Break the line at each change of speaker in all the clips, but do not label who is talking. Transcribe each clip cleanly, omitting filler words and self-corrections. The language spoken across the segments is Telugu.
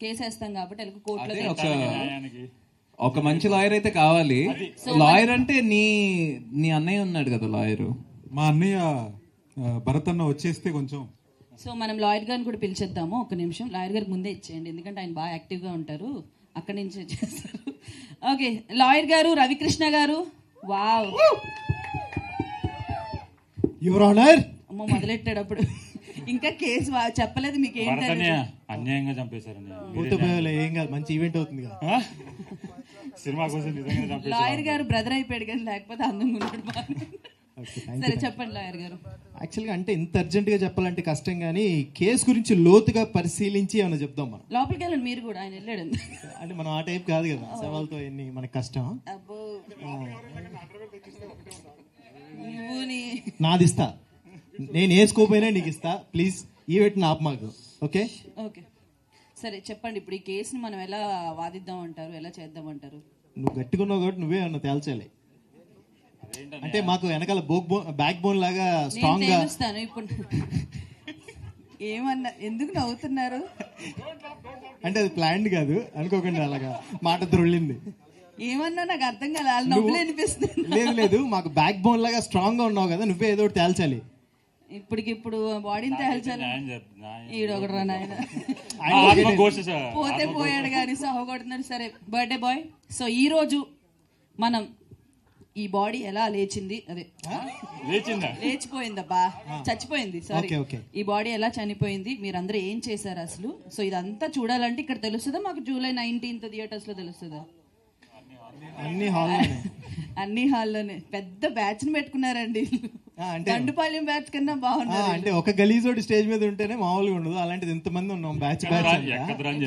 కేసేస్తాం కాబట్టి వెళ్ళి కోర్టులో
అదే ఒక మంచి లాయర్ అయితే కావాలి. లాయర్ అంటే నీ అన్నయ్య ఉన్నాడు కదా లాయరు.
మా అన్నయ్య భరత్ అన్న వచ్చేస్తే కొంచెం.
సో మనం లాయర్ గారిని కూడా పిలిచేద్దాము. ఒక నిమిషం లాయర్ గారికి ముందే ఇచ్చేయండి, ఎందుకంటే ఆయన బాగా యాక్టివ్గా ఉంటారు, అక్కడి నుంచి చేస్తారు. ఓకే, లాయర్ గారు రవికృష్ణ గారు. Wow,
your honour.
అమ్మో మొదలెట్టాడు అప్పుడు. ఇంకా కేసు చెప్పలేదు మీకు ఏంటి
అన్యాయంగా చంపేశారు.
ఏం కాదు, మంచి ఈవెంట్ అవుతుంది కదా
సినిమా కోసం.
లాయర్ గారు బ్రదర్ అయిపోయాడు కానీ లేకపోతే అందంగా ఉన్నాడు. సరే చెప్పండి లాయర్ గారు.
యాక్చువల్గా అంటే ఇంత అర్జెంట్ గా చెప్పాలంటే కష్టం, కానీ కేసు గురించి లోతుగా పరిశీలించి ఏమైనా చెప్దాం. మనం
లోపలికి వెళ్ళండి, మీరు కూడా. ఆయన వెళ్ళాడు
అంటే మనం ఆ టైప్ కాదు కదా, సవాల్తో ఎన్ని మనకి కష్టం.
అబ్బో
నాది ఇస్తా, నేను వేసుకోపోయినా నీకు ఇస్తా. ప్లీజ్ ఈవెంట్ ఆప్ మాకు. ఓకే
ఓకే సరే చెప్పండి. ఇప్పుడు ఈ కేసుని మనం ఎలా వాదిద్దాం అంటారు, ఎలా చేద్దాం అంటారు?
నువ్వు గట్టికున్నావు కాబట్టి నువ్వే అన్న తేల్చాలి. అంటే మాకు వెనకాల బ్యాక్ బోన్ లాగా స్ట్రాంగ్ గా
తెలుస్తాను. ఇప్పుడు ఏమన్నా ఎందుకు నవ్వుతున్నారు?
అంటే అది ప్లాన్డ్ కాదు అనుకోకుండా, అలాగా మాట ద్రొళ్ళింది.
ఏమన్నా నాకు అర్థం కాదు, వాళ్ళు నవ్వులు అనిపిస్తుంది.
లేదు లేదు, మాకు బ్యాక్ బోన్ లాగా స్ట్రాంగ్ గా ఉన్నావు కదా, నువ్వే ఏదో ఒకటి తేల్చాలి.
ఇప్పుడు బాడీని తేల్చాలి. ఈడొకడు రా నాయన, పోతే పోయాడు కానీ సహకొడుతున్నారు. సరే బర్త్డే బాయ్. సో ఈ రోజు మనం ఈ బాడీ ఎలా లేచింది, అదే లేచిపోయిందబ్బా, చచ్చిపోయింది సారీ, ఈ బాడీ ఎలా చనిపోయింది, మీరందరూ ఏం చేశారు అసలు, సో ఇదంతా చూడాలంటే ఇక్కడ తెలుస్తుందా మాకు జూలై 19th థియేటర్స్ లో తెలుస్తుందా? అన్ని హాల్లోనే. పెద్ద బ్యాచ్ ని పెట్టుకున్నారండి, దండుపాలెం బ్యాచ్ కన్నా బాగున్నారు.
అంటే ఒక గలీజోడు స్టేజ్ మీద ఉంటేనే మామూలుగా ఉండదు, అలాంటిది ఎంతమంది ఉన్నాం బ్యాచ్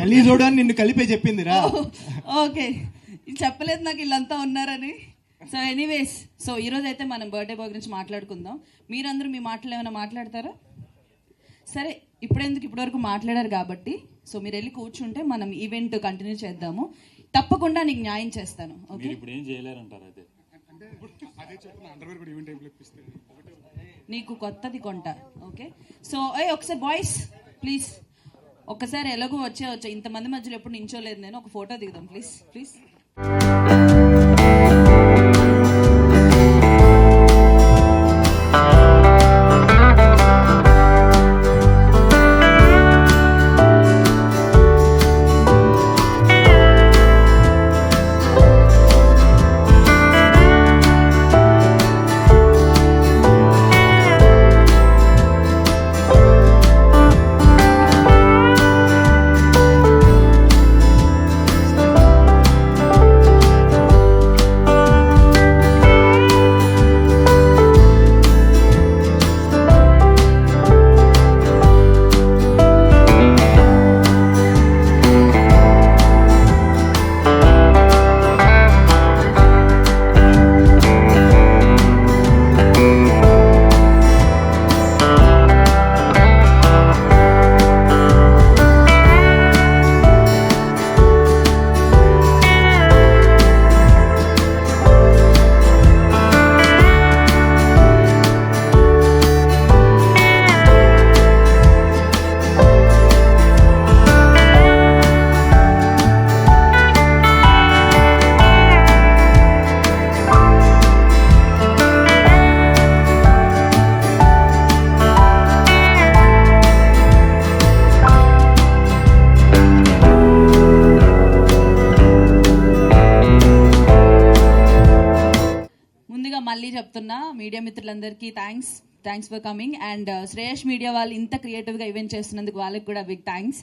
గలీజోడు అని నిన్ను కలిపే చెప్పింది రా.
ఓకే, చెప్పలేదు నాకు వీళ్ళంతా ఉన్నారని. సో ఎనీవేస్, సో ఈరోజు అయితే మనం బర్త్డే బాయ్ గురించి మాట్లాడుకుందాం. మీరందరూ మీ మాటలు ఏమైనా మాట్లాడతారా? సరే, ఇప్పటివరకు మాట్లాడారు కాబట్టి సో మీరు వెళ్ళి కూర్చుంటే మనం ఈవెంట్ కంటిన్యూ చేద్దాము. తప్పకుండా నీకు న్యాయం చేస్తాను. ఓకే, నీకు కొత్తది కొంట. ఓకే, సో ఒకసారి బాయ్స్ ప్లీజ్, ఒక్కసారి ఎలాగో వచ్చే ఇంతమంది మధ్యలో ఎప్పుడు నించోలేదు నేను, ఒక ఫోటో దిగుదాం ప్లీజ్ ప్లీజ్. మళ్ళీ చెప్తున్నా, మీడియా మిత్రులందరికీ thanks for coming. And Shreyas media వాళ్ళు ఇంత క్రియేటివ్గా ఈవెంట్ చేస్తున్నందుకు వాళ్ళకి కూడా బిగ్ థ్యాంక్స్.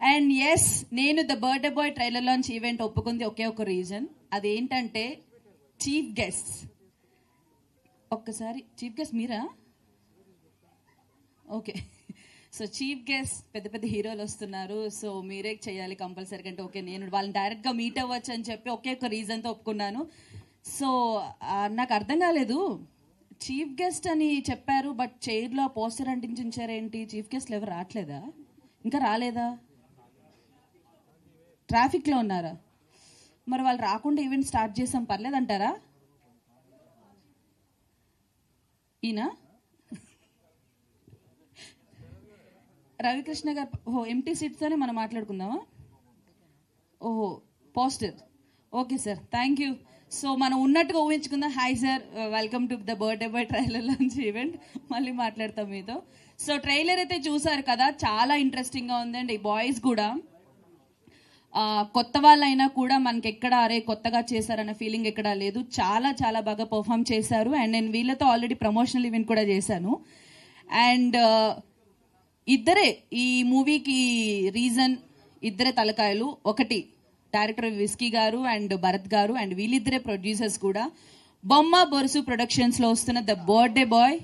అండ్ ఎస్, నేను the Birthday Boy trailer launch event ఒప్పుకుంది ఒకే ఒక రీజన్, అదేంటంటే చీఫ్ గెస్ట్. ఒక్కసారి చీఫ్ గెస్ట్ మీరా? ఓకే, సో చీఫ్ గెస్ట్ పెద్ద పెద్ద హీరోలు వస్తున్నారు, సో మీరే చేయాలి కంపల్సరీ అంటే ఓకే, నేను వాళ్ళని డైరెక్ట్గా మీట్ అవ్వచ్చు అని చెప్పి ఒకే ఒక రీజన్తో ఒప్పుకున్నాను. సో నాకు అర్థం కాలేదు, చీఫ్ గెస్ట్ అని చెప్పారు బట్ చైర్లో పోస్టర్ అంటించారేంటి? చీఫ్ గెస్ట్లు ఎవరు రావట్లేదా? ఇంకా రాలేదా? ట్రాఫిక్లో ఉన్నారా? మరి వాళ్ళు రాకుండా ఈవెంట్ స్టార్ట్ చేసాం, పర్లేదంటారా? ఈయన రవికృష్ణ గారు ఓహో ఎంటీ సీట్స్తోనే మనం మాట్లాడుకుందామా? ఓహో poster, okay sir, thank you. So మనం ఉన్నట్టుగా ఊహించుకుందాం. Hi sir, welcome to the Birthday Boy trailer launch event. మళ్ళీ మాట్లాడతాం మీతో. సో ట్రైలర్ అయితే చూసారు కదా, చాలా ఇంట్రెస్టింగ్గా ఉందండి. బాయ్స్ కూడా కొత్త వాళ్ళైనా కూడా మనకి ఎక్కడ అరే కొత్తగా చేశారన్న ఫీలింగ్ ఎక్కడా లేదు. చాలా చాలా బాగా పర్ఫామ్ చేశారు. అండ్ నేను వీళ్ళతో ఆల్రెడీ ప్రమోషనల్ ఈవెంట్ కూడా చేశాను. అండ్ ఇద్దరే ఈ మూవీకి రీజన్, ఇద్దరే తలకాయలు. ఒకటి డైరెక్టర్ విస్కీ గారు అండ్ భరత్ గారు, అండ్ వీళ్ళిద్దరే ప్రొడ్యూసర్స్ కూడా. బొమ్మ బొరుసు ప్రొడక్షన్స్లో వస్తున్న ద బర్త్డే బాయ్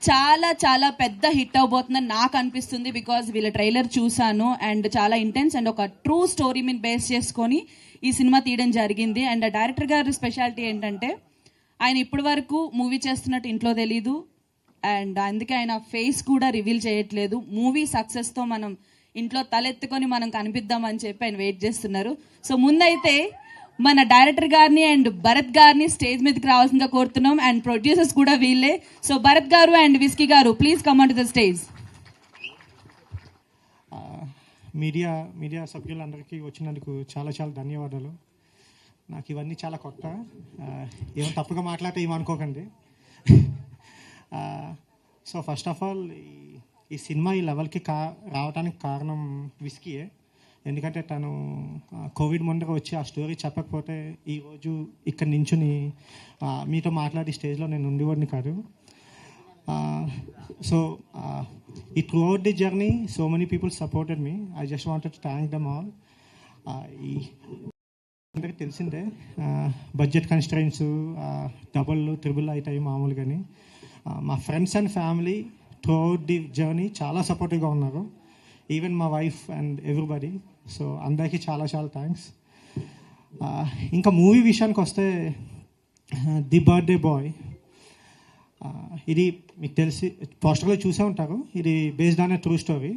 చాలా చాలా పెద్ద హిట్ అవబోతుందని నాకు అనిపిస్తుంది. బికాజ్ వీళ్ళ ట్రైలర్ చూసాను అండ్ చాలా ఇంటెన్స్ అండ్ ఒక ట్రూ స్టోరీ మీద బేస్ చేసుకొని ఈ సినిమా తీయడం జరిగింది. అండ్ డైరెక్టర్ గారి స్పెషాలిటీ ఏంటంటే ఆయన ఇప్పటి వరకు మూవీ చేస్తున్నట్టు ఇంట్లో తెలీదు. అండ్ అందుకే ఆయన ఫేస్ కూడా రివీల్ చేయట్లేదు. మూవీ సక్సెస్తో మనం ఇంట్లో తలెత్తుకొని మనం కనిపిద్దామని చెప్పి ఆయన వెయిట్ చేస్తున్నారు. సో ముందైతే మన డైరెక్టర్ గారిని అండ్ భరత్ గారిని స్టేజ్ మీదకి రావాల్సిందిగా కోరుతున్నాం. అండ్ ప్రొడ్యూసర్స్ కూడా వీళ్ళే. సో భరత్ గారు అండ్ విస్కీ గారు, please come on to the stage.
Media సభ్యులందరికీ వచ్చినందుకు చాలా చాలా ధన్యవాదాలు. నాకు ఇవన్నీ చాలా కొత్త, ఏమో తప్పుగా మాట్లాడితే ఏమనుకోకండి. సో ఫస్ట్ ఆఫ్ ఆల్ ఈ సినిమా ఈ లెవెల్కి రావడానికి కారణం విస్కీయే. ఎందుకంటే తను కోవిడ్ ముందుగా వచ్చి ఆ స్టోరీ చెప్పకపోతే ఈరోజు ఇక్కడ నించుని మీతో మాట్లాడి స్టేజ్లో నేను ఉండేవాడిని కాదు. సో ఈ through out the journey so many people supported me. I just wanted to thank them all. ఈ అందరికీ తెలిసిందే బడ్జెట్ కన్స్ట్రెయిన్స్ డబుల్ ట్రిబుల్ అవుతాయి మామూలుగాని. మా friends and family through out the journey చాలా సపోర్టివ్గా ఉన్నారు. ఈవెన్ మా వైఫ్ అండ్ ఎవ్రీబడి. సో అందరికీ చాలా చాలా థ్యాంక్స్. ఇంకా మూవీ విషయానికి వస్తే ది బర్త్డే బాయ్, ఇది మీకు తెలిసి పోస్టర్లో చూసే ఉంటారు. ఇది based on a true story.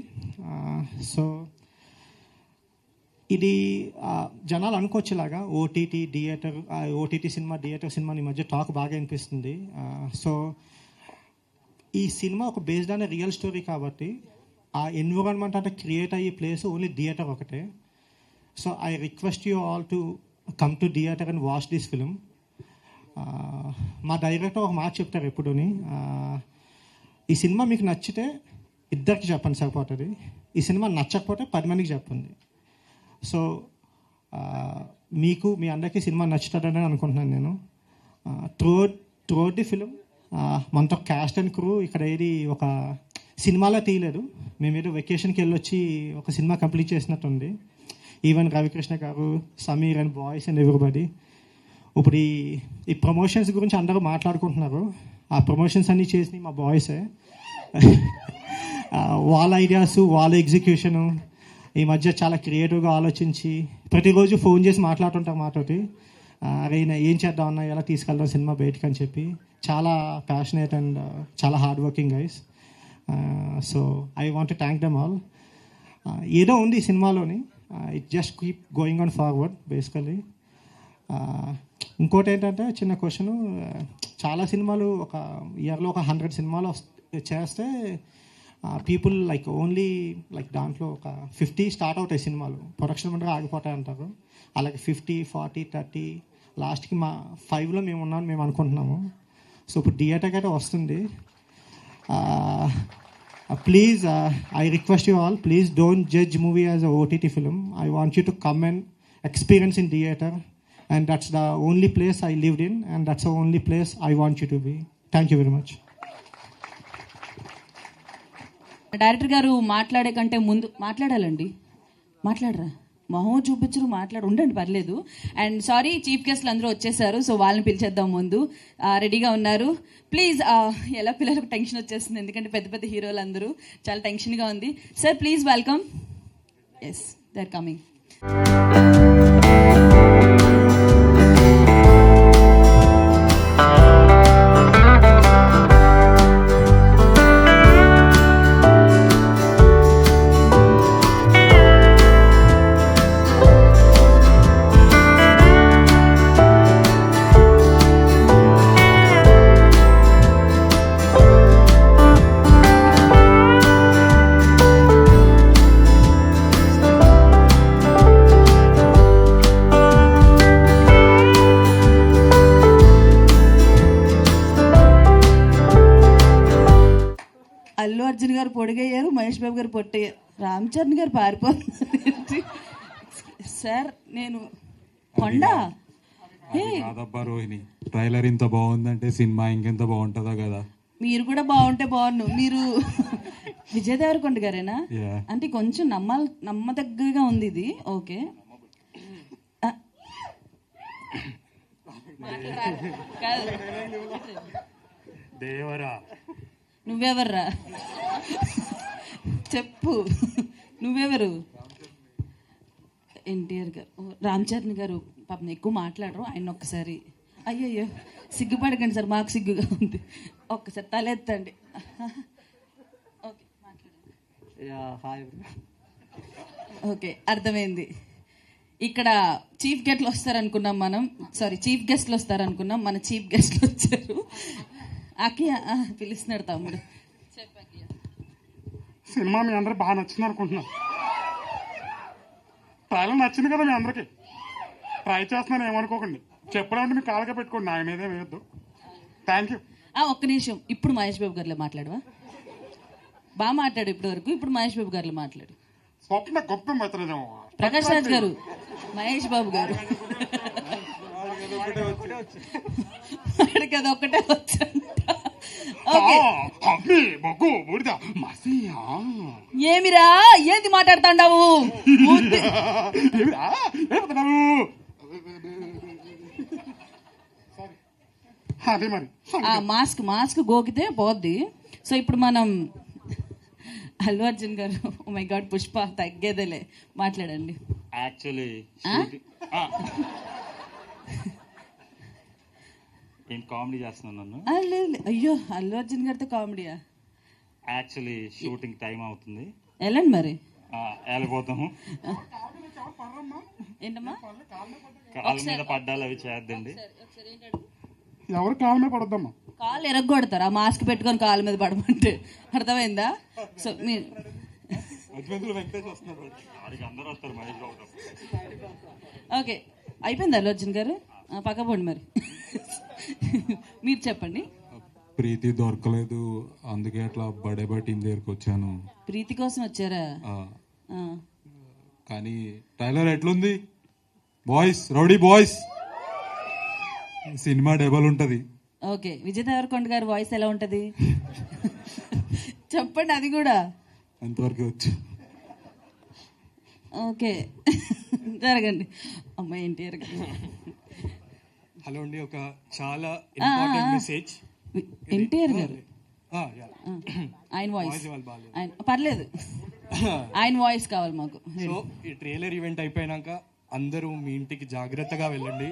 So ఇది జనాలు అనుకోవచ్చేలాగా ఓటీటీ సినిమా థియేటర్ సినిమా ఈ మధ్య టాక్ బాగా అనిపిస్తుంది. సో ఈ సినిమా ఒక based on a real story కాబట్టి ఆ ఎన్విరాన్మెంట్ అంటే క్రియేట్ అయ్యే ప్లేస్ ఓన్లీ థియేటర్ ఒకటే. So I request you all to come to theatre and watch this film. మా డైరెక్టర్ ఒక మాట చెప్తారు ఎప్పుడూని, ఈ సినిమా మీకు నచ్చితే ఇద్దరికి చెప్పండి సరిపోతుంది, ఈ సినిమా నచ్చకపోతే 10 మందికి చెప్పండి. సో మీకు మీ అందరికీ సినిమా నచ్చుతుందని అనుకుంటున్నాను నేను. త్రూ ది ఫిలిం మనతో క్యాస్ట్ అండ్ క్రూ ఇక్కడ ఏది ఒక సినిమాలో తీయలేదు. మేము ఏదో వెకేషన్కి వెళ్ళొచ్చి ఒక సినిమా కంప్లీట్ చేసినట్టుంది. ఈవెన్ రవికృష్ణ గారు, Sameer and boys and everybody. ఇప్పుడు ఈ ప్రమోషన్స్ గురించి అందరూ మాట్లాడుకుంటున్నారు. ఆ ప్రమోషన్స్ అన్నీ చేసినవి మా బాయ్సే. వాళ్ళ ఐడియాస్, వాళ్ళ ఎగ్జిక్యూషను ఈ మధ్య చాలా క్రియేటివ్గా ఆలోచించి ప్రతిరోజు ఫోన్ చేసి మాట్లాడుతుంటాం మాతోటి. అరే ఏం చేద్దాం అన్నా, ఎలా తీసుకెళ్దాం సినిమా బయటకు అని చెప్పి. చాలా ప్యాషనేట్ అండ్ చాలా hard working guys. So I want to thank them all. ఏదో ఉంది ఈ సినిమాలోని, it just keep going on forward basically. ఇంకోటి ఏంటంటే చిన్న క్వశ్చను, చాలా సినిమాలు ఒక ఇయర్లో ఒక 100 సినిమాలు చేస్తే పీపుల్ లైక్ ఓన్లీ లైక్ దాంట్లో ఒక 50 స్టార్ట్ అవుతాయి సినిమాలు, ప్రొడక్షన్ ముందుగా ఆగిపోతాయి అంటారు. అలాగే 50, 40, 30 లాస్ట్కి మా 5లో మేము ఉన్నామని మేము అనుకుంటున్నాము. సో ఇప్పుడు థియేటర్కి అయితే వస్తుంది. Please I request you all, please don't judge movie as a OTT film. I want you to come and experience in theater, and that's the only place I lived in, and that's the only place I want you to be. Thank you very much.
Director గారు మాట్లాడే కంటే ముందు మాట్లాడాలండి, మాట్లాడరా, మొహం చూపించరు, ఉండండి పర్లేదు. అండ్ సారీ, చీఫ్ గెస్ట్లు అందరూ వచ్చేసారు, సో వాళ్ళని పిలిచేద్దాం. ముందు రెడీగా ఉన్నారు ప్లీజ్. ఎలా పిల్లలకు టెన్షన్ వచ్చేస్తుంది, ఎందుకంటే పెద్ద పెద్ద హీరోలు అందరూ చాలా టెన్షన్గా ఉంది. Sir please welcome. Yes, they are coming. Mahesh Babu గారు పొట్టి రామ్ చరణ్ గారు పారిపోతున్నారు సార్. నేను కొండ
కాదబ్బా రోహిణి, ట్రైలర్ ఇంత బాగుందంటే సినిమా ఇంకెంత బాగుంటుందో కదా.
మీరు కూడా బాగుంటే బాగుండు. మీరు విజయ్ దేవరకొండ గారేనా?
Yeah.
అంటే కొంచెం నమ్మదగ్గరగా ఉంది ఇది. ఓకే
దేవరా
నువ్వెవర్రా చెప్పు, నువ్వెవరు? ఎన్టీఆర్ గారు, రామ్ చరణ్ గారు పాపం ఎక్కువ మాట్లాడరు. ఆయన ఒక్కసారి అయ్యయ్యో సిగ్గుపడకండి సార్, మాకు సిగ్గుగా ఉంది. ఒక్కసారి తలెత్తండి. ఓకే మాట్లాడండి. ఓకే అర్థమైంది. ఇక్కడ చీఫ్ గెస్ట్లు వస్తారనుకున్నాం మనం, సారీ చీఫ్ గెస్ట్లు వస్తారనుకున్నాం, మన చీఫ్ గెస్ట్లు వచ్చారు. అకియా పిలుస్తున్నాడు తమ్ముడు.
సినిమా మీ అందరికి బాగా నచ్చింది అనుకుంటున్నాను. ట్రైలర్ నచ్చింది కదా మీ అందరికి. ట్రై చేస్తున్నాను ఏమనుకోకండి. చెప్పాలంటే మీ కాళ్ళగా పెట్టుకోండి, నా మీదే వేయొద్దు. Thank you.
ఒక్క నిమిషం, ఇప్పుడు మహేష్ బాబు గారిలో మాట్లాడవా? బాగా మాట్లాడు ఇప్పటి వరకు, ఇప్పుడు మహేష్ బాబు గారిలో మాట్లాడు.
స్వప్న గొప్ప మిత్రజం.
ప్రకాష్ రాజ్ గారు, మహేష్ బాబు గారు వాడికి అది ఒక్కటే వచ్చంట. ఓకే ఏమిరా ఏంది మాట్లాడుతాండావు?
అదే మరి
మాస్క్ గోకితే పోద్ది. సో ఇప్పుడు మనం అల్లు అర్జున్ గారు, ఓ మై గాడ్ పుష్ప తగ్గేదేలే, మాట్లాడండి.
యాక్చువల్లీ ఏం కామెడీ చేస్తున్నాను నన్ను?
లేదు అయ్యో, అల్లు అర్జున్ గారితో కామెడీయా?
యాక్చువల్లీ షూటింగ్ టైం అవుతుంది,
వెళ్ళండి మరి.
వెళ్ళిపోతాము.
ఏంటమ్మా
కాళ్ళ మీద పడ్డాలు అవి చేద్దండి.
ఎవరు కాళ్ళ మీద పడొద్దమ్మా.
కాళ్ళు ఎరగొడతారు ఆ మాస్క్ పెట్టుకొని కాళ్ళ మీద పడమంటే, అర్థమైందా? సో మీరు
అందరూ వస్తారు మహేష్ బాబు.
ఓకే అయిపోయింది అల్లు అర్జున్ గారు, పక్క పోండి మరి. మీరు చెప్పండి.
ప్రీతి దొరకలేదు, అందుకే అట్లా బడేబా టీం దగ్గరికి వచ్చాను.
ప్రీతి కోసం వచ్చారా?
కానీ ట్రైలర్ ఎట్లుంది boys, rowdy boys. Cinema double ఉంటది.
ఓకే విజయ్ దేవరకొండ గారి వాయిస్ ఎలా ఉంటది చెప్పండి, అది కూడా
అంతవరకు వచ్చు.
ఓకే జరగండి. అమ్మాయి ఎన్టీఆర్ గారు.
హలో అండి, ఒక చాలా ఇంపార్టెంట్ మెసేజ్.
ఎన్టీఆర్ గారు ఆయన వాయిస్ పర్లేదు, ఆయన వాయిస్ కావాలి మాకు.
సో ఈ ట్రైలర్ ఈవెంట్ అయిపోయినాక అందరూ మీ ఇంటికి జాగ్రత్తగా వెళ్ళండి.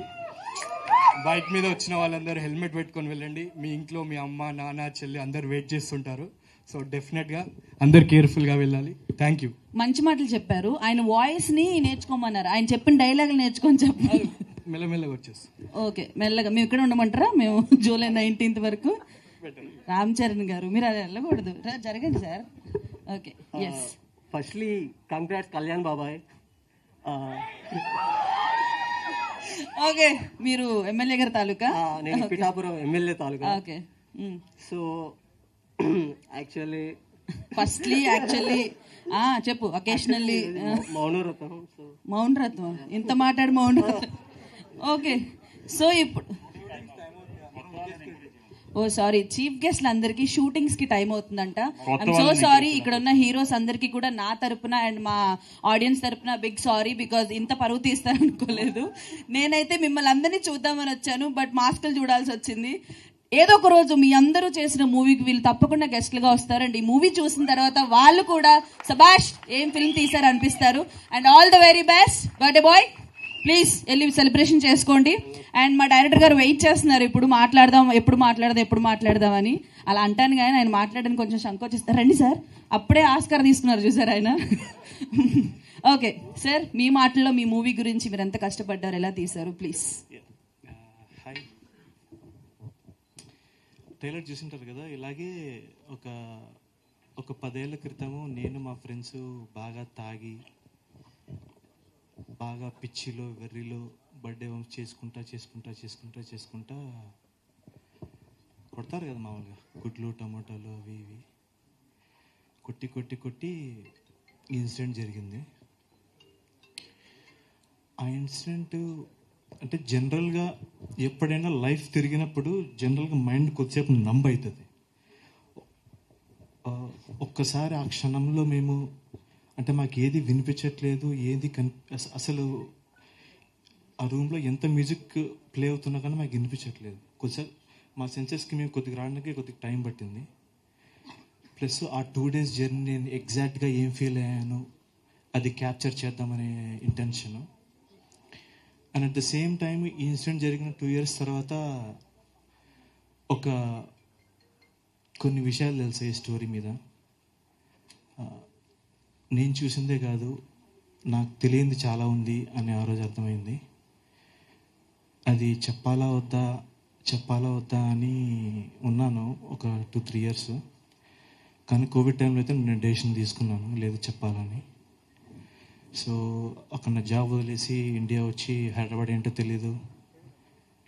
బైక్ మీద వచ్చిన వాళ్ళందరూ హెల్మెట్ పెట్టుకొని వెళ్ళండి. మీ ఇంట్లో మీ అమ్మ నాన్న చెల్లి అందరు వెయిట్ చేస్తుంటారు. సో డెఫినెట్గా అందరు కేర్ఫుల్గా వెళ్ళాలి. Thank you.
మంచి మాటలు చెప్పారు. ఆయన వాయిస్ ని నేర్చుకోమన్నారు, ఆయన చెప్పిన డైలాగులు నేర్చుకొని చెప్పారు.
మెల్లమెల్లగా వచ్చేసి
ఓకే మెల్లగా. మేము ఇక్కడ ఉండమంటారా? మేము జూలై 19th వరకు. రామ్ చరణ్ గారు మీరు అది వెళ్ళకూడదు, జరగండి sir. Okay yes.
Firstly congrats Kalyan బాబాయ్.
ఓకే మీరు ఎమ్మెల్యే గారి తాలూకా?
నేను పిఠాపురం ఎమ్మెల్యే తాలూకా.
ఓకే
సో యాక్చువల్లీ
చెప్పు. అకేషనల్లీ
మౌనవ్రతం.
మౌనరత్నం ఇంత మాట్లాడు మౌనరత్నం. ఓకే సో ఇప్పుడు సారీ చీఫ్ గెస్ట్లు అందరికి షూటింగ్స్ కి టైం అవుతుందంట. I'm so sorry. ఇక్కడ ఉన్న హీరోస్ అందరికి కూడా నా తరపున అండ్ మా ఆడియన్స్ తరపున బిగ్ సారీ, బికాజ్ ఇంత పరువు తీస్తారనుకోలేదు. నేనైతే మిమ్మల్ని అందరినీ చూద్దామని వచ్చాను, బట్ మాస్కులు చూడాల్సి వచ్చింది. ఏదో ఒక రోజు మీ అందరూ చేసిన మూవీకి వీళ్ళు తప్పకుండా గెస్ట్లుగా వస్తారు అండ్ ఈ మూవీ చూసిన తర్వాత వాళ్ళు కూడా సబాష్ ఏం ఫిల్మ్ తీశారు అనిపిస్తారు. And all the very best Birthday Boy. Please వెళ్ళి సెలబ్రేషన్ చేసుకోండి. అండ్ మా డైరెక్టర్ గారు వెయిట్ చేస్తున్నారు, ఎప్పుడు మాట్లాడదాం అని. అలా అంటాను కానీ ఆయన మాట్లాడడానికి కొంచెం సంకోచిస్తారు. రండి సార్, అప్పుడే ఆస్కార్ తీసుకున్నారు చూసారు ఆయన. ఓకే సార్, మీ మాటల్లో మీ మూవీ గురించి మీరు ఎంత కష్టపడ్డారు, ఎలా తీశారు ప్లీజ్.
హాయ్, ట్రైలర్ చూసింటారు కదా. ఇలాగే ఒక 10 ఏళ్ల క్రితము నేను మా ఫ్రెండ్స్ బాగా తాగి బాగా పిచ్చిలో వెర్రిలో బర్త్డే చేసుకుంటా కొడతారు కదా మామూలుగా, గుడ్లు టమాటాలు అవి ఇవి కొట్టి కొట్టి కొట్టి ఇన్సిడెంట్ జరిగింది. ఆ ఇన్సిడెంట్ అంటే జనరల్గా ఎప్పుడైనా లైఫ్ తిరిగినప్పుడు జనరల్గా మైండ్ కొద్దిసేపు నంబ్ అవుతుంది. ఒక్కసారి ఆ క్షణంలో మేము అంటే మాకు ఏది వినిపించట్లేదు, ఏది అసలు ఆ రూమ్లో ఎంత మ్యూజిక్ ప్లే అవుతున్నా కానీ మాకు వినిపించట్లేదు. కొద్దిసారి మా సెన్సెస్కి మేము కొద్దిగా రావడానికి కొద్దిగా టైం పట్టింది. ప్లస్ ఆ 2 days జర్నీ నేను ఎగ్జాక్ట్గా ఏం ఫీల్ అయ్యాను అది క్యాప్చర్ చేద్దామనే intention. And at the same time ఈ ఇన్సిడెంట్ జరిగిన 2 years తర్వాత కొన్ని విషయాలు తెలుసాయి ఈ స్టోరీ మీద. నేను చూసిందే కాదు, నాకు తెలియంది చాలా ఉంది అని ఆ రోజు అర్థమైంది. అది చెప్పాలా వద్దా అని ఉన్నాను ఒక 2-3 years. కానీ కోవిడ్ టైంలో అయితే నేను డెసిషన్ తీసుకున్నాను లేదు చెప్పాలని. సో అక్కడ నా జాబ్ వదిలేసి ఇండియా వచ్చి హైదరాబాద్ ఏంటో తెలీదు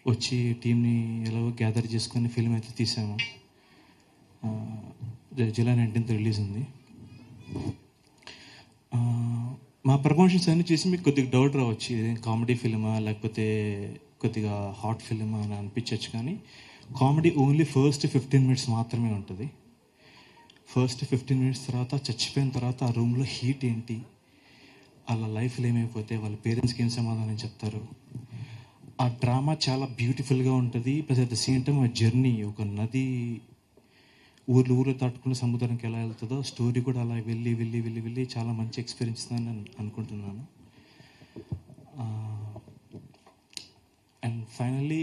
వచ్చి టీంని ఎలాగో గ్యాదర్ చేసుకొని ఫిల్మ్ అయితే తీసాము. July 19th రిలీజ్ ఉంది. మా ప్రమోషన్స్ అన్నీ చూసి మీకు కొద్దిగా డౌట్ రావచ్చు, ఇది కామెడీ ఫిల్మా లేకపోతే కొద్దిగా హాట్ ఫిల్మా అని అనిపించవచ్చు. కానీ కామెడీ ఓన్లీ ఫస్ట్ 15 minutes మాత్రమే ఉంటుంది. ఫస్ట్ 15 minutes తర్వాత చచ్చిపోయిన తర్వాత ఆ రూమ్లో హీట్ ఏంటి, వాళ్ళ లైఫ్లో ఏమైపోతే వాళ్ళ పేరెంట్స్కి ఏం సమాధానం చెప్తారు, ఆ డ్రామా చాలా బ్యూటిఫుల్గా ఉంటుంది. Plus at the same time ఆ జర్నీ ఒక నది ఊర్లు దాటుకుని సముద్రానికి ఎలా వెళ్తుందో స్టోరీ కూడా అలా వెళ్ళి వెళ్ళి వెళ్ళి వెళ్ళి చాలా మంచి ఎక్స్పీరియన్స్ అని అనుకుంటున్నాను. అండ్ ఫైనల్లీ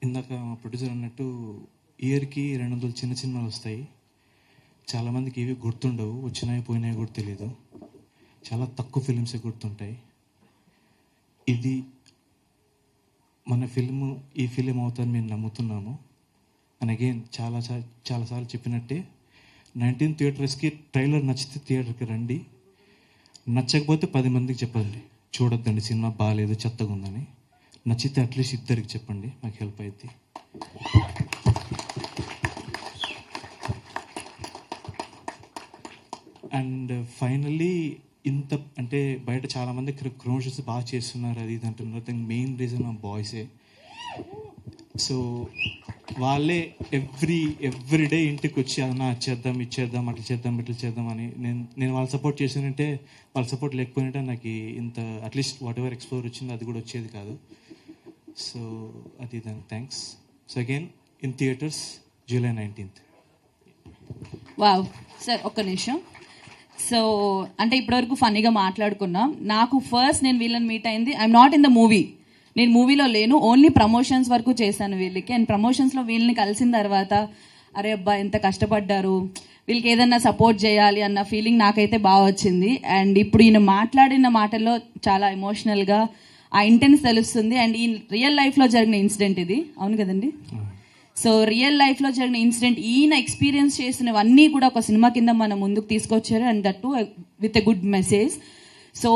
ఇందాక మా ప్రొడ్యూసర్ అన్నట్టు ఇయర్కి 200 చిన్న సినిమాలు వస్తాయి. చాలామందికి ఏవి గుర్తుండవు, వచ్చినాయి పోయినాయి కూడా తెలీదు. చాలా తక్కువ ఫిలిమ్సే గుర్తుంటాయి. ఇది మన ఈ ఫిలిం అవుతుందని మేము నమ్ముతున్నాము. అండ్ అగైన్ చాలాసార్లు చెప్పినట్టే 19 థియేటర్స్కి ట్రైలర్ నచ్చితే థియేటర్కి రండి, నచ్చకపోతే 10 మందికి చెప్పండి చూడొద్దండి సినిమా బాగాలేదు చెత్తగా ఉందని. నచ్చితే అట్లీస్ట్ 2 చెప్పండి, మాకు హెల్ప్ అవుతుంది. అండ్ ఫైనల్లీ ఇంత అంటే బయట చాలామంది ప్రమోషన్స్ బాగా చేస్తున్నారు అది ఇది అంటున్నారు. దానికి మెయిన్ రీజన్ మా బాయ్సే. సో వాళ్ళే ఎవ్రీ డే ఇంటికి వచ్చి అదన్నా చేద్దాం ఇచ్చేద్దాం అట్లా చేద్దాం ఇట్లా చేద్దాం అని నేను వాళ్ళు సపోర్ట్ చేసినంటే వాళ్ళ సపోర్ట్ లేకపోయినట్టే నాకు ఇంత అట్లీస్ట్ వాట్ ఎవర్ ఎక్స్ప్లోర్ వచ్చిందో అది కూడా వచ్చేది కాదు. సో అది దానికి thanks. So again in theatres July 19th.
Wow sir ఒక్క నిమిషం. సో అంటే ఇప్పటివరకు ఫన్నీగా మాట్లాడుకున్నాం. నాకు ఫస్ట్ నేను వీళ్ళని మీట్ అయింది, I'm not in the movie, నేను మూవీలో లేను, ఓన్లీ ప్రమోషన్స్ వరకు చేశాను వీళ్ళకి. అండ్ ప్రమోషన్స్లో వీళ్ళని కలిసిన తర్వాత అరే అబ్బా ఎంత కష్టపడ్డారు, వీళ్ళకి ఏదన్నా సపోర్ట్ చేయాలి అన్న ఫీలింగ్ నాకైతే బాగా వచ్చింది. అండ్ ఇప్పుడు ఈయన మాట్లాడిన మాటల్లో చాలా ఎమోషనల్గా ఆ ఇంటెన్స్ తెలుస్తుంది. అండ్ ఈ రియల్ లైఫ్లో జరిగిన ఇన్సిడెంట్ ఇది, అవును కదండి? సో రియల్ లైఫ్లో జరిగిన ఇన్సిడెంట్ ఈయన ఎక్స్పీరియన్స్ చేసినవన్నీ కూడా ఒక సినిమా కింద మనం ముందుకు తీసుకొచ్చారు. And that to with a good message. So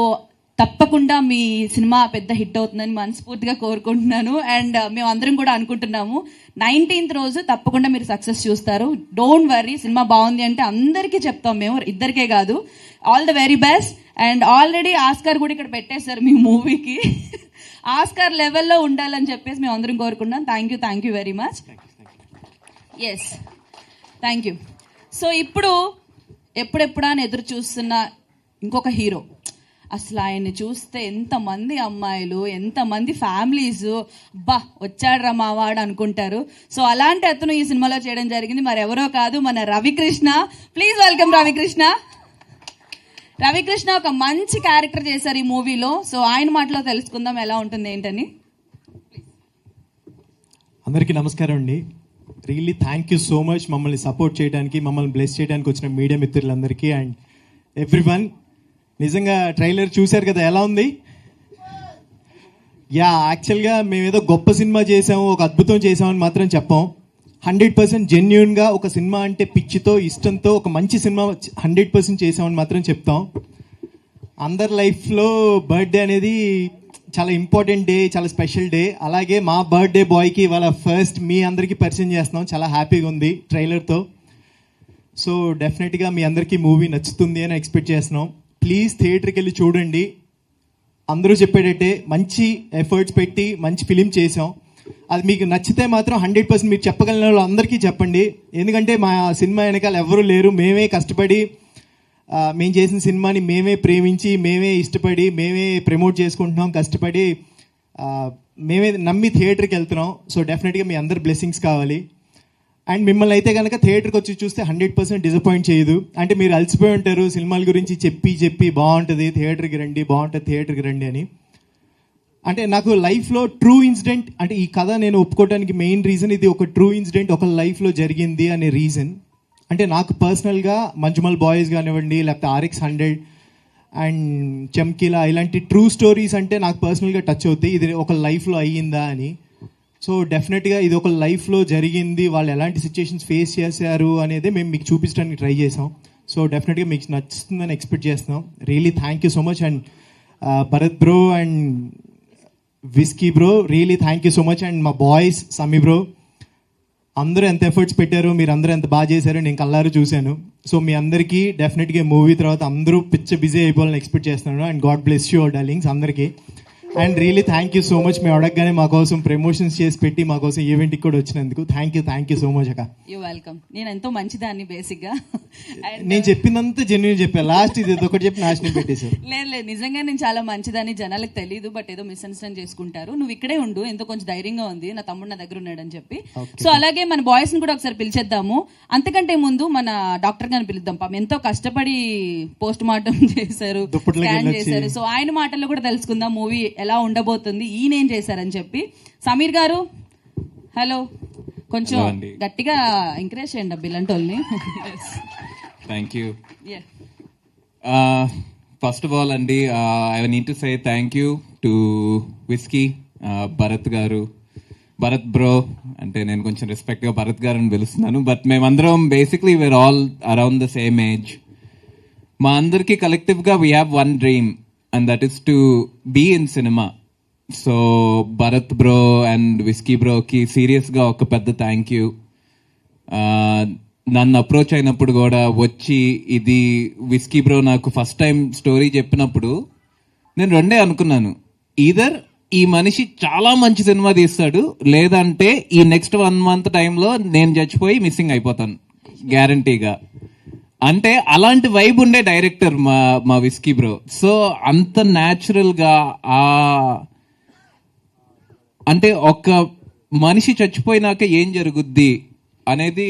తప్పకుండా మీ సినిమా పెద్ద హిట్ అవుతుందని మనస్ఫూర్తిగా కోరుకుంటున్నాను. అండ్ మేమందరం కూడా అనుకుంటున్నాము 19th రోజు తప్పకుండా మీరు సక్సెస్ చూస్తారు. డోంట్ వర్రీ, సినిమా బాగుంది అంటే అందరికీ చెప్తాం మేము, ఇద్దరికే కాదు. All the very best. And already Oscar కూడా ఇక్కడ పెట్టేశారు మీ మూవీకి, ఆస్కార్ లెవెల్లో ఉండాలని చెప్పేసి మేము అందరం కోరుకుంటున్నాం. Thank you very much. Yes thank you. So ఇప్పుడు ఎప్పుడెప్పుడా అని ఎదురు చూస్తున్న ఇంకొక హీరో, అసలు ఆయన్ని చూస్తే ఎంతమంది అమ్మాయిలు ఎంతమంది ఫ్యామిలీస్ బా వచ్చాడ్రా మావాడు అనుకుంటారు. సో అలాంటి అతను ఈ సినిమాలో చేయడం జరిగింది, మరి ఎవరో కాదు మన రవికృష్ణ. Please welcome Ravikrishna. రవికృష్ణ ఒక మంచి క్యారెక్టర్ చేశారు ఈ మూవీలో. సో ఆయన మాటలో తెలుసుకుందాం ఎలా ఉంటుంది ఏంటని.
అందరికీ నమస్కారం అండి. Really thank you so much మమ్మల్ని సపోర్ట్ చేయడానికి, మమ్మల్ని బ్లెస్ చేయడానికి వచ్చిన మీడియా మిత్రులందరికీ అండ్ ఎవ్రీవన్. నిజంగా ట్రైలర్ చూశారు కదా, ఎలా ఉంది? యాక్చువల్గా మేమేదో గొప్ప సినిమా చేసాము, ఒక అద్భుతం చేసామని మాత్రం చెప్పాం. 100% జెన్యూన్గా ఒక సినిమా అంటే పిచ్చితో ఇష్టంతో ఒక మంచి సినిమా 100% చేసామని మాత్రం చెప్తాం. అందరి లైఫ్లో బర్త్డే అనేది చాలా ఇంపార్టెంట్ డే, చాలా స్పెషల్ డే. అలాగే మా బర్త్డే బాయ్కి ఇవాళ ఫస్ట్ మీ అందరికీ పరిచయం చేస్తున్నాం. చాలా హ్యాపీగా ఉంది ట్రైలర్తో. సో డెఫినెట్గా మీ అందరికీ మూవీ నచ్చుతుంది అని ఎక్స్పెక్ట్ చేస్తున్నాం. ప్లీజ్ థియేటర్కి వెళ్ళి చూడండి. అందరూ చెప్పేటట్టే మంచి ఎఫర్ట్స్ పెట్టి మంచి ఫిలిం చేసాం. అది మీకు నచ్చితే మాత్రం 100% మీరు చెప్పగలిగిన వాళ్ళు అందరికీ చెప్పండి. ఎందుకంటే మా సినిమా వెనకాల ఎవరూ లేరు. మేమే కష్టపడి మేము చేసిన సినిమాని మేమే ప్రేమించి మేమే ఇష్టపడి మేమే ప్రమోట్ చేసుకుంటున్నాం. కష్టపడి మేమే నమ్మి థియేటర్కి వెళ్తున్నాం. సో డెఫినెట్గా మీ అందరి బ్లెస్సింగ్స్ కావాలి. అండ్ మిమ్మల్ని అయితే కనుక థియేటర్కి వచ్చి చూస్తే 100% డిసప్పాయింట్ చేయదు. అంటే మీరు అలసిపోయి ఉంటారు సినిమాల గురించి చెప్పి బాగుంటుంది థియేటర్కి రండి, బాగుంటుంది థియేటర్కి రండి అని. అంటే నాకు లైఫ్లో ట్రూ ఇన్సిడెంట్, అంటే ఈ కథ నేను ఒప్పుకోవడానికి మెయిన్ రీజన్ ఇది ఒక ట్రూ ఇన్సిడెంట్ ఒక లైఫ్లో జరిగింది అనే రీజన్. అంటే నాకు పర్సనల్గా మంజుమల్ బాయ్స్ కానివ్వండి, లేకపోతే RX100 అండ్ చమ్కీలా ఇలాంటి ట్రూ స్టోరీస్ అంటే నాకు పర్సనల్గా టచ్ అవుతాయి. ఇది ఒక లైఫ్లో అయ్యిందా అని. సో డెఫినెట్గా ఇది ఒక లైఫ్లో జరిగింది, వాళ్ళు ఎలాంటి సిచ్యుయేషన్స్ ఫేస్ చేశారు అనేది మేము మీకు చూపించడానికి ట్రై చేసాం. సో డెఫినెట్గా మీకు నచ్చుతుందని ఎక్స్పెక్ట్ చేస్తున్నాం. Really thank you so much. And Bharat bro and whisky bro, really thank you so much. And మా బాయ్స్ సమీ బ్రో, అందరూ ఎంత ఎఫర్ట్స్ పెట్టారు, మీరు అందరూ ఎంత బాగా చేశారో నేను కళ్ళారు చూశాను. సో మీ అందరికీ డెఫినెట్గా మూవీ తర్వాత అందరూ బిజీ అయిపోవాలని ఎక్స్పెక్ట్ చేస్తున్నాను. And God bless you darlings అందరికీ. And really thank you so much. మేము అడగగానే మా కోసం ప్రమోషన్స్ చేసి పెట్టి మా కోసం ఈవెంట్కి కూడా వచ్చినందుకు థ్యాంక్ యూ సో మచ్ అక్క.
You welcome. నేను ఎంతో మంచిదాన్ని బేసిక్గా.
నేను చెప్పిందంతా జెన్యూన్ చెప్పాను, లాస్ట్ ఇది ఒకటి చెప్పి నాశనం పెట్టేశారు.
లేదు నిజంగా నేను చాలా మంచిదాన్ని, జనాలకు తెలియదు బట్ ఏదో మిస్అండర్స్టాండ్ చేసుకుంటారు. నువ్వు ఇక్కడే ఉండు, ఎంతో కొంచెం ధైర్యంగా ఉంది, నా తమ్ముడు నా దగ్గర ఉన్నాడని చెప్పి. సో అలాగే మన బాయ్స్ ని కూడా ఒకసారి పిలిచేద్దాము. అంతకంటే ముందు మన డాక్టర్ గారిని పిలుద్దాం. పాపం ఎంతో కష్టపడి పోస్ట్ మార్టం చేశారు, స్కాన్ చేశారు. సో ఆయన మాటల్లో కూడా తెలుసుకుందాం మూవీ ఎలా ఉండబోతుంది, ఈయనేం చేశారని చెప్పి. సమీర్ గారు హలో, కొంచెం గట్టిగా ఎంకరేజ్ చేయండి బిల్లంటి వాళ్ళని.
Thank you. First of all అండి, I need to say thank you to Whisky, Bharat గారు, భరత్ బ్రో అంటే నేను కొంచెం రెస్పెక్ట్గా భరత్ గారు అని పిలుస్తున్నాను. బట్ మేమందరం basically we are all around the same age. మా అందరికీ కలెక్టివ్గా we have one dream and that is to be in cinema. So Bharat bro and Whisky బ్రోకి సీరియస్గా ఒక పెద్ద థ్యాంక్ యూ. నన్ను అప్రోచ్ అయినప్పుడు కూడా వచ్చి ఇది విస్కీ బ్రో నాకు ఫస్ట్ టైం స్టోరీ చెప్పినప్పుడు నేను రెండే అనుకున్నాను, ఈదర్ ఈ మనిషి చాలా మంచి సినిమా తీస్తాడు, లేదంటే ఈ నెక్స్ట్ 1 month టైంలో నేను చచ్చిపోయి మిస్సింగ్ అయిపోతాను గ్యారంటీగా. అంటే అలాంటి వైబ్ ఉండే డైరెక్టర్ మా విస్కీ బ్రో. సో అంత న్యాచురల్గా అంటే ఒక మనిషి చచ్చిపోయినాక ఏం జరుగుద్ది అనేది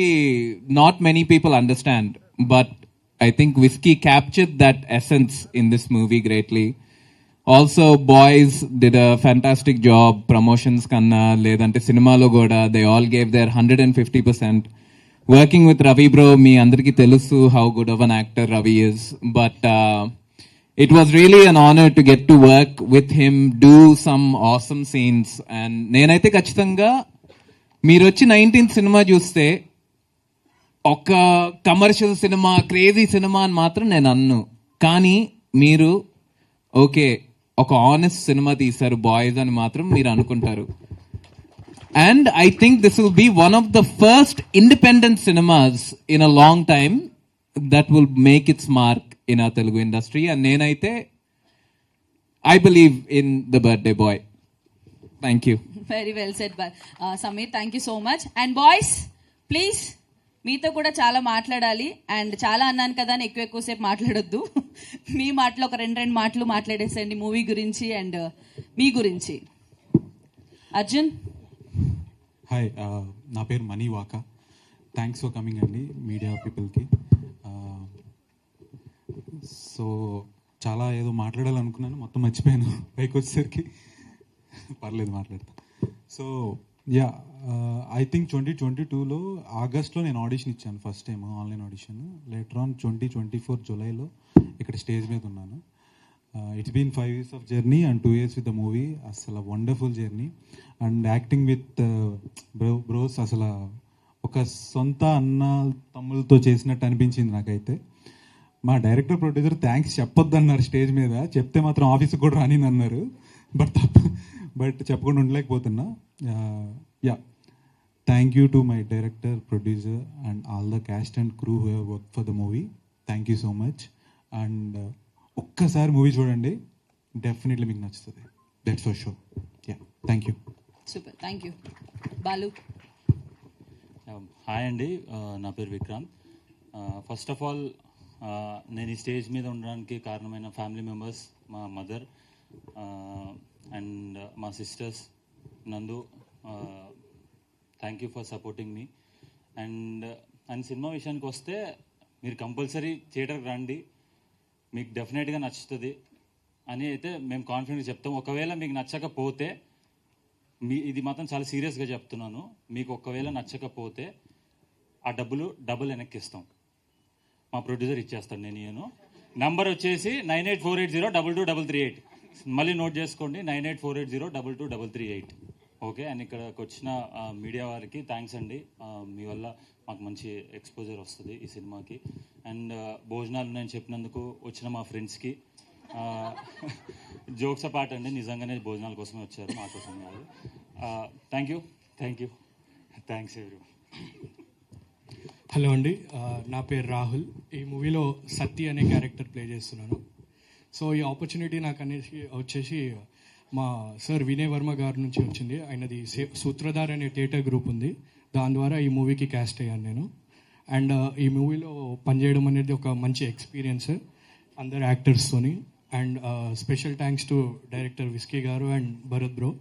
not many people understand, but I think Whisky captured that essence in this movie greatly. Also boys did a fantastic job, promotions కన్నా లేదంటే సినిమాలో కూడా they all gave their 150%. Working with Ravi bro, మీ అందరికీ తెలుసు how good of an actor Ravi is, but it was really an honor to get to work with him, do some awesome scenes. And నేనైతే ఖచ్చితంగా మీరు వచ్చి 19th సినిమా చూస్తే ఒక కమర్షియల్ సినిమా, క్రేజీ సినిమా అని మాత్రం నేను అన్ను. కానీ మీరు ఓకే ఒక ఆనెస్ట్ సినిమా తీశారు బాయ్స్ అని మాత్రం మీరు అనుకుంటారు. And I think this will be one of the first independent cinemas in a long time that will make its mark in our Telugu industry. And nenaithe I believe in the birthday boy. Thank you.
Very well said, Sameer. Thank you so much. And boys, please మీతో కూడా చాలా మాట్లాడాలి. అండ్ చాలా అన్నాను కదా అని ఎక్కువసేపు మాట్లాడొద్దు. మీ మాటలు ఒక 2 మాటలు మాట్లాడేసండి మూవీ గురించి అండ్ మీ గురించి. అర్జున్.
హాయ్, నా పేరు Mani Vaka. Thanks for coming అండి మీడియా పీపుల్కి. సో చాలా ఏదో మాట్లాడాలనుకున్నాను, మొత్తం మర్చిపోయాను పైకి వచ్చేసరికి. పర్లేదు మాట్లాడతా. సో యా, ఐ థింక్ 2022లో ఆగస్ట్లో నేను ఆడిషన్ ఇచ్చాను first time, online audition. Later on 2024 జూలైలో ఇక్కడ స్టేజ్ మీద ఉన్నాను. It's been 5 years of journey and 2 years with the movie. అసలు wonderful journey. And acting with bros అసలు ఒక సొంత అన్న తమ్ములతో చేసినట్టు అనిపించింది నాకైతే. మా డైరెక్టర్ ప్రొడ్యూసర్ థ్యాంక్స్ చెప్పొద్దు అన్నారు స్టేజ్ మీద, చెప్తే మాత్రం ఆఫీస్కి కూడా రాని అన్నారు. బట్ చెప్పకుండా ఉండలేకపోతున్నా. Yeah, thank you to my director, producer and all the cast and crew who have work for the movie. Thank you so much. And ఒక్కసారి మూవీ చూడండి, డెఫినెట్లీ మీకు నచ్చుతుంది. That's for sure. Yeah, thank you.
Super, thank you. Balu.
Hi అండి, నా పేరు విక్రాంత్. ఫస్ట్ ఆఫ్ ఆల్ నేను ఈ స్టేజ్ మీద ఉండడానికి కారణమైన ఫ్యామిలీ మెంబర్స్, మా మదర్ అండ్ మా సిస్టర్స్, నందు. Thank you for supporting me. And cinema విషయానికి వస్తే మీరు కంపల్సరీ థియేటర్కి రండి, మీకు డెఫినెట్గా నచ్చుతుంది అని అయితే మేము కాన్ఫిడెంట్గా చెప్తాం. ఒకవేళ మీకు నచ్చకపోతే, ఇది మాత్రం చాలా సీరియస్గా చెప్తున్నాను, మీకు ఒకవేళ నచ్చకపోతే ఆ డబుల్ వెనక్కి ఇస్తాం. మా ప్రొడ్యూసర్ ఇచ్చేస్తాడు, నేను నంబర్ వచ్చేసి 9848022338. మళ్ళీ నోట్ చేసుకోండి, 9848022338. ఓకే. అండ్ ఇక్కడికి వచ్చిన మీడియా వారికి థ్యాంక్స్ అండి. మీ వల్ల మాకు మంచి ఎక్స్పోజర్ వస్తుంది ఈ సినిమాకి. అండ్ భోజనాలు నేను చెప్పినందుకు వచ్చిన మా ఫ్రెండ్స్కి జోక్స్ అపార్ట్ అండి, నిజంగానే భోజనాల కోసమే వచ్చారు, మా కోసం కాదు. Thank you. Thanks everyone.
Hello అండి, నా పేరు రాహుల్. ఈ మూవీలో సత్తి అనే క్యారెక్టర్ ప్లే చేస్తున్నాను. సో ఈ ఆపర్చునిటీ నాకు అనేసి వచ్చేసి మా సార్ వినయ్ వర్మ గారి నుంచి వచ్చింది. ఆయనది సూత్రధార్ అనే థియేటర్ గ్రూప్ ఉంది, దాని ద్వారా ఈ మూవీకి క్యాస్ట్ అయ్యాను నేను. అండ్ ఈ మూవీలో పనిచేయడం అనేది ఒక మంచి ఎక్స్పీరియన్స్ అందరు యాక్టర్స్తోని. And special thanks to director Whisky గారు అండ్ భరత్ బ్రో.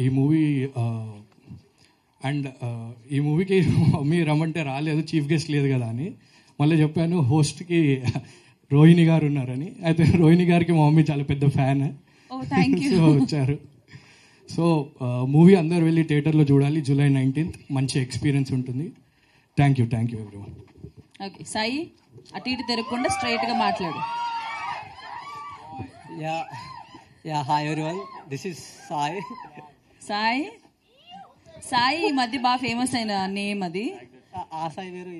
ఈ మూవీ ఈ మూవీకి మమ్మీ రమ్మంటే రాలేదు, చీఫ్ గెస్ట్ లేదు కదా అని. మళ్ళీ చెప్పాను హోస్ట్కి రోహిణి గారు ఉన్నారని. అయితే రోహిణి గారికి మా మమ్మీ చాలా పెద్ద ఫ్యాన్, సో వచ్చారు. సో మూవీ అందరు వెళ్ళి థియేటర్లో చూడాలి. July 19th మంచి ఎక్స్పీరియన్స్ ఉంటుంది. Thank you everyone.
Okay Sai, అటు ఇటు తిరగకుండా స్ట్రైట్గా మాట్లాడు.
Yeah hi everyone, this is Sai.
Sai ఈ మధ్య బాగా ఫేమస్ అయిన నేమ్ అది.
ఆ సాయి వేరు.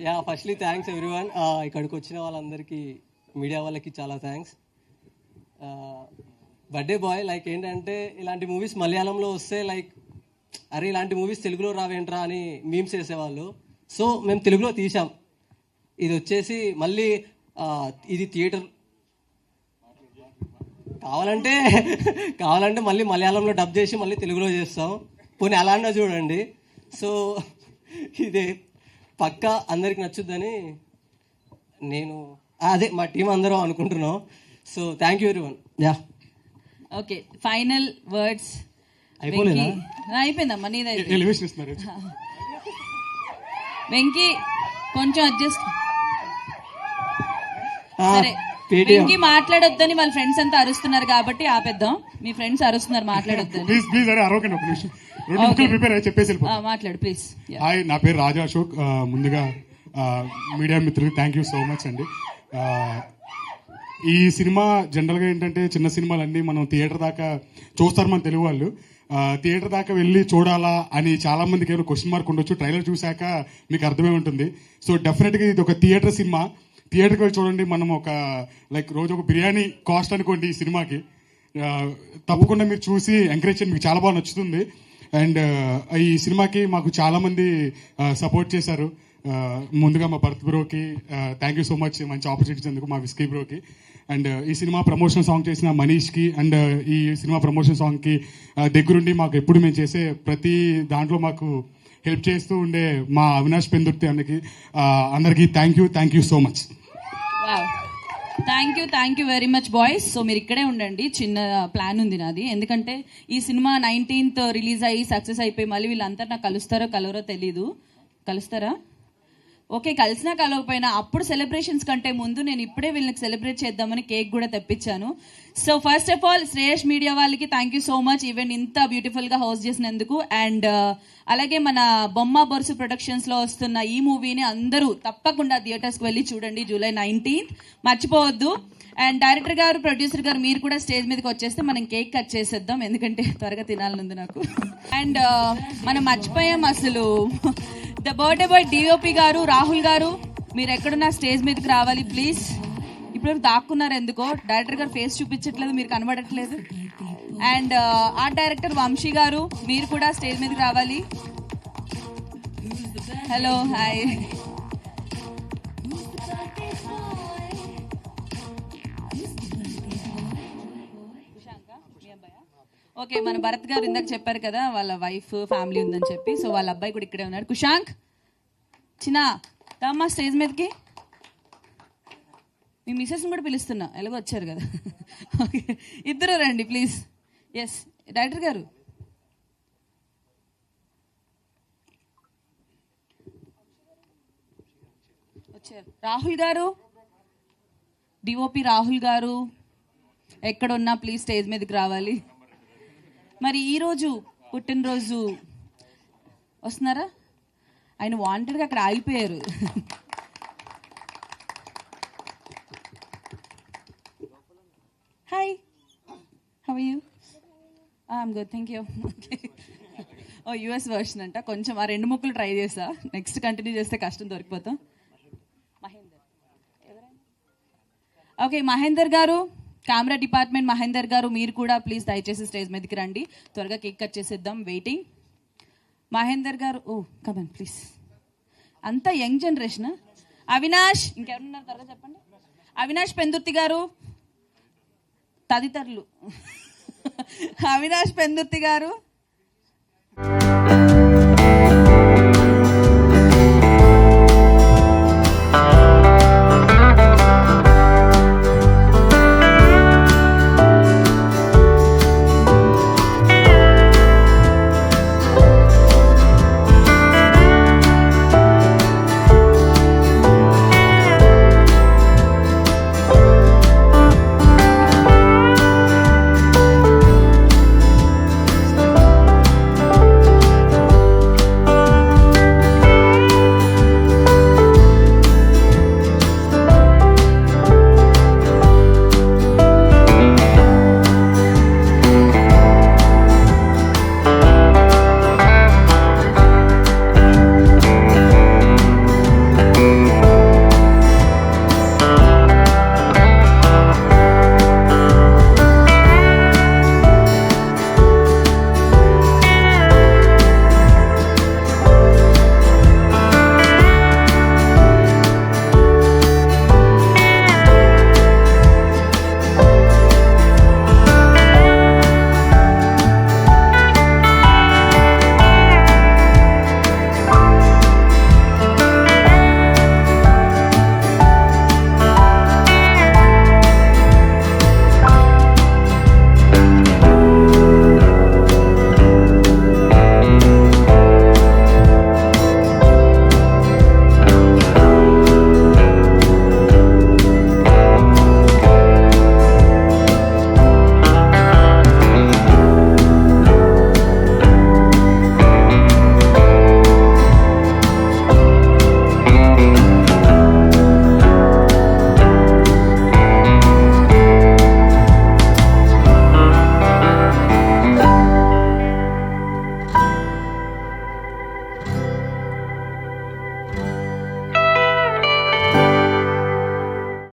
Yeah firstly thanks everyone. ఇక్కడికి వచ్చిన వాళ్ళందరికీ, మీడియా వాళ్ళకి చాలా థ్యాంక్స్. బర్త్డే బాయ్ లైక్ ఏంటంటే, ఇలాంటి మూవీస్ మలయాళంలో వస్తే లైక్ అరే ఇలాంటి మూవీస్ తెలుగులో రావేంట్రా అని మీమ్స్ వేసేవాళ్ళు. సో మేము తెలుగులో తీసాం. ఇది వచ్చేసి మళ్ళీ ఇది థియేటర్ కావాలంటే మళ్ళీ మలయాళంలో డబ్ చేసి మళ్ళీ తెలుగులో చేస్తాం. పోనీ అలాంటి చూడండి. సో ఇది పక్కా అందరికి నచ్చుద్దని నేను అదే మా టీం అందరం అనుకుంటున్నాం. So thank you everyone. Yeah
okay, final words.
అయిపోలేదా?
అయిపోయిందమ్మా, నీదైతే. వెంకీ కొంచెం అడ్జస్ట్. సరే, వెంకీ మాట్లాడొద్దని వాళ్ళ ఫ్రెండ్స్ అంతా అరుస్తున్నారు కాబట్టి ఆపేద్దాం. మీ ఫ్రెండ్స్ అరుస్తున్నారు, మాట్లాడొద్దని.
ప్లీజ్ అరే అరవకండి, ఒక నిమిషం. 2 నిమిషాలు ప్రిపేర్ అయ్యి చెప్పేసి
మాట్లాడు ప్లీజ్.
హాయ్, నా పేరు రాజా అశోక్. ముందుగా మీడియా మిత్రులు థ్యాంక్ యూ సో మచ్ అండి. ఈ సినిమా జనరల్గా ఏంటంటే, చిన్న సినిమాలన్నీ మనం థియేటర్ దాకా చూస్తారు మన తెలుగు వాళ్ళు. థియేటర్ దాకా వెళ్ళి చూడాలా అని చాలా మందికి ఏమైనా క్వశ్చన్ మార్క్ ఉండొచ్చు. ట్రైలర్ చూశాక మీకు అర్థమే ఉంటుంది. సో డెఫినెట్గా ఇది ఒక థియేటర్ సినిమా. థియేటర్కి వెళ్ళి చూడండి. మనం ఒక రోజు ఒక బిర్యానీ కాస్ట్ అనుకోండి ఈ సినిమాకి. తప్పకుండా మీరు చూసి ఎంకరేజ్ చేయండి, మీకు చాలా బాగా నచ్చుతుంది. అండ్ ఈ సినిమాకి మాకు చాలా మంది సపోర్ట్ చేశారు. ముందుగా మా భరత్ బ్రోకి థ్యాంక్ యూ సో మచ్, మంచి ఆపర్చునిటీ ఇచ్చేందుకు. మా విస్కీ బ్రోకి. అండ్ ఈ సినిమా ప్రమోషన్ సాంగ్ చేసిన మనీష్కి, అండ్ ఈ సినిమా ప్రమోషన్ సాంగ్కి దగ్గరుండి మాకు ఎప్పుడు మేము చేసే ప్రతి దాంట్లో మాకు హెల్ప్ చేస్తూ ఉండే మా అవినాష్ పెందుర్తి అందరికీ thank you so much.
Thank you very much boys. So మీరు ఇక్కడే ఉండండి, చిన్న ప్లాన్ ఉంది నాది. ఎందుకంటే ఈ సినిమా 19th రిలీజ్ అయ్యి సక్సెస్ అయిపోయి మళ్ళీ వీళ్ళంతా నాకు కలుస్తారో కలవరో తెలీదు. కలుస్తారా? ఓకే, కలిసినా కలవకపోయినా అప్పుడు సెలబ్రేషన్స్ కంటే ముందు నేను ఇప్పుడే వీళ్ళకి సెలబ్రేట్ చేద్దామని కేక్ కూడా తెప్పించాను. So first of all Shreyas media వాళ్ళకి thank you so much, event ఇంత బ్యూటిఫుల్ గా హోస్ట్ చేసినందుకు. అండ్ అలాగే మన బొమ్మ బొరుసు ప్రొడక్షన్స్ లో వస్తున్న ఈ మూవీని అందరూ తప్పకుండా థియేటర్స్కి వెళ్ళి చూడండి. July 19th మర్చిపోవద్దు. అండ్ డైరెక్టర్ గారు, ప్రొడ్యూసర్ గారు, మీరు కూడా స్టేజ్ మీదకి వచ్చేస్తే మనం కేక్ కట్ చేసేద్దాం, ఎందుకంటే త్వరగా తినాలనుంది నాకు. అండ్ మనం మర్చిపోయాం అసలు, ద బర్త్డే బాయ్ డిఓపి గారు, రాహుల్ గారు, మీరు ఎక్కడున్నా స్టేజ్ మీదకి రావాలి ప్లీజ్. ఇప్పుడు దాక్కున్నారు ఎందుకో, డైరెక్టర్ గారు ఫేస్ చూపించట్లేదు, మీరు కనబడట్లేదు. అండ్ ఆర్ట్ డైరెక్టర్ వంశీ గారు, మీరు కూడా స్టేజ్ మీదకి రావాలి. Hello, hi. ఓకే, మన భరత్ గారు ఇందాక చెప్పారు కదా వాళ్ళ వైఫ్ ఫ్యామిలీ ఉందని చెప్పి, సో వాళ్ళ అబ్బాయి కూడా ఇక్కడే ఉన్నాడు. కుశాంక్ చిన్న దమ్మా స్టేజ్ మీదకి. మీ మిసెస్ని కూడా పిలుస్తున్నా, ఎలాగో వచ్చారు కదా. ఓకే, ఇద్దరు రండి ప్లీజ్. ఎస్ డైరెక్టర్ గారు. వచ్చారు. రాహుల్ గారు, డిఓపి రాహుల్ గారు ఎక్కడున్నా ప్లీజ్ స్టేజ్ మీదకి రావాలి. మరి ఈరోజు పుట్టినరోజు వస్తున్నారా? ఆయన వాంటెడ్గా అక్కడ ఆగిపోయారు. Hi, how are you? I'm good, thank you. ఓ యుఎస్ వర్షన్ అంట, కొంచెం ఆ 2 ముక్కలు ట్రై చేసా, నెక్స్ట్ కంటిన్యూ చేస్తే కష్టం దొరికిపోతాం. మహేందర్, ఓకే మహేందర్ గారు, కెమెరా డిపార్ట్మెంట్ మహేందర్ గారు, మీరు కూడా ప్లీజ్ దయచేసి స్టేజ్ మీదకి రండి. త్వరగా కేక్ కట్ చేసేద్దాం, వెయిటింగ్. మహేందర్ గారు, ఓ కమన్ ప్లీజ్. అంతా యంగ్ జనరేషన్. అవినాష్, ఇంకెవరున్నారు త్వరగా చెప్పండి. అవినాష్ పెందుర్తి గారు, తదితరులు. అవినాష్ పెందుర్తి గారు.